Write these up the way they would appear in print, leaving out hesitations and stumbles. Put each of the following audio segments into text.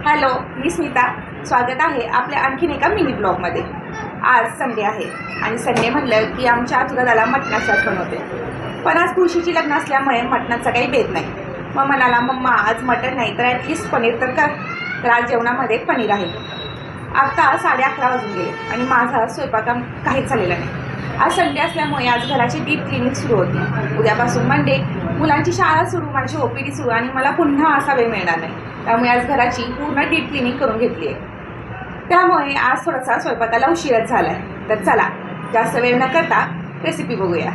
Hello, मी स्मिता. स्वागत आहे आपल्या आणखीन एका मिनी ब्लॉगमध्ये. आज संडे आहे आणि संडे म्हटलं की आमच्या आजोबाला मटणाची आठवण होते. पण आज तुळशीची लग्न असल्यामुळे मटणाचा काही भेद नाही. मग म्हणाला, मम्मा आज मटण नाही तर ॲटलिस्ट पनीर तर कर. तर आज जेवणामध्ये पनीर आहे. आता 11:30 वाजून गेले आणि माझा स्वयंपाक काहीच झालेला नाही. आज संडे असल्यामुळे आज घराची डीप क्लिनिंग सुरू होती. उद्यापासून मंडे, मुलांची शाळा सुरू, माझी OPD सुरू आणि मला पुन्हा असा वेळ मिळणार नाही. त्यामुळे आज घराची पूर्ण डीप क्लिनिंग करून घेतली आहे. त्यामुळे आज थोडासा स्वयंपाकाला उशीरच झाला आहे. तर चला, जास्त वेळ न करता रेसिपी बघूया.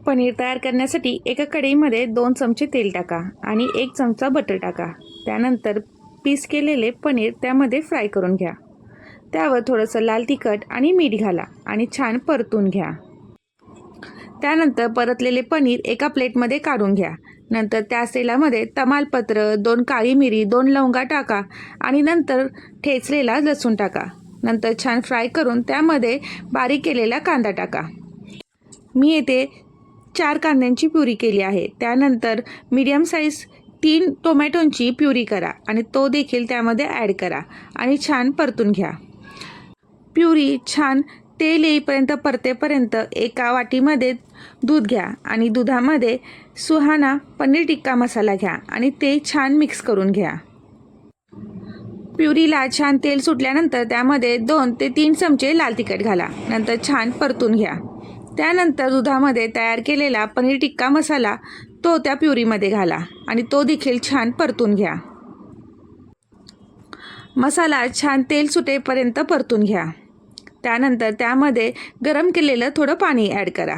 पनीर तयार करण्यासाठी एका कढईमध्ये 2 चमचे तेल टाका आणि 1 चमचा बटर टाका. त्यानंतर पीस केलेले पनीर त्यामध्ये फ्राय करून घ्या. त्यावर थोडंसं लाल तिखट आणि मीठ घाला आणि छान परतून घ्या. त्यानंतर परतलेले पनीर एका प्लेटमध्ये काढून घ्या. नंतर त्याच तेलामध्ये तमालपत्र, 2 काळी मिरी, 2 लवंगा टाका आणि नंतर ठेचलेला लसूण टाका. नंतर छान फ्राय करून त्यामध्ये बारीक केलेला कांदा टाका. मी येथे 4 कांद्यांची प्युरी केली आहे. त्यानंतर मीडियम साईज 3 टोमॅटोंची प्युरी करा आणि तो देखील त्यामध्ये ॲड करा आणि छान परतून घ्या. प्युरी छान तेल येईपर्यंत परतेपर्यंत एका वाटीमध्ये दूध घ्या आणि दुधामध्ये सुहाना पनीर टिक्का मसाला घ्या आणि ते छान मिक्स करून घ्या. प्युरीला छान तेल सुटल्यानंतर त्यामध्ये 2 ते 3 चमचे लाल तिखट घाला. नंतर छान परतून घ्या. त्यानंतर दुधामध्ये तयार केलेला पनीर टिक्का मसाला तो त्या प्युरीमध्ये घाला आणि तो देखील छान परतून घ्या. मसाला छान तेल सुटेपर्यंत परतून घ्या. त्यानंतर त्यामध्ये गरम केलेलं थोडं पाणी ॲड करा.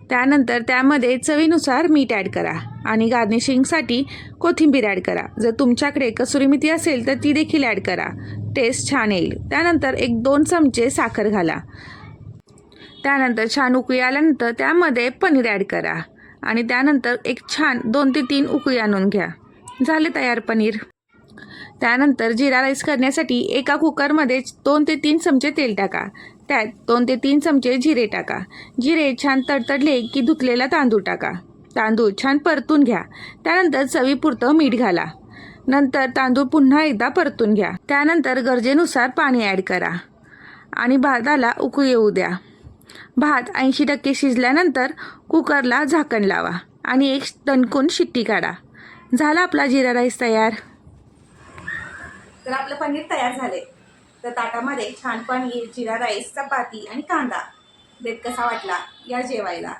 त्यानंतर त्यामध्ये चवीनुसार मीठ ॲड करा आणि गार्निशिंगसाठी कोथिंबीर ॲड करा. जर तुमच्याकडे कसुरी मेथी असेल तर ती देखील ॲड करा. टेस्ट छान येईल. त्यानंतर 1-2 चमचे साखर घाला. त्यानंतर छान उकळी आल्यानंतर त्यामध्ये पनीर ॲड करा आणि त्यानंतर एक छान 2 ते 3 उकळी आणून घ्या. झाले तयार पनीर. त्यानंतर जिरा राईस करण्यासाठी एका कुकरमध्ये 2 ते 3 चमचे तेल टाका. त्यात 2 ते 3 चमचे जिरे टाका. जिरे छान तडतडले की धुतलेला तांदूळ टाका. तांदूळ छान परतून घ्या. त्यानंतर चवीपुरतं मीठ घाला. नंतर तांदूळ पुन्हा एकदा परतून घ्या. त्यानंतर गरजेनुसार पाणी ॲड करा आणि भाताला उकळी येऊ द्या. भात 80% शिजल्यानंतर कुकरला झाकण लावा आणि एक दणकून शिट्टी काढा. झाला आपला जिरा राईस तयार. तर आपलं पनीर तयार झाले. तर ताटामध्ये छान पनीर, जिरा राईस, चपाती आणि कांदा. बेत कसा वाटला या जेवायला.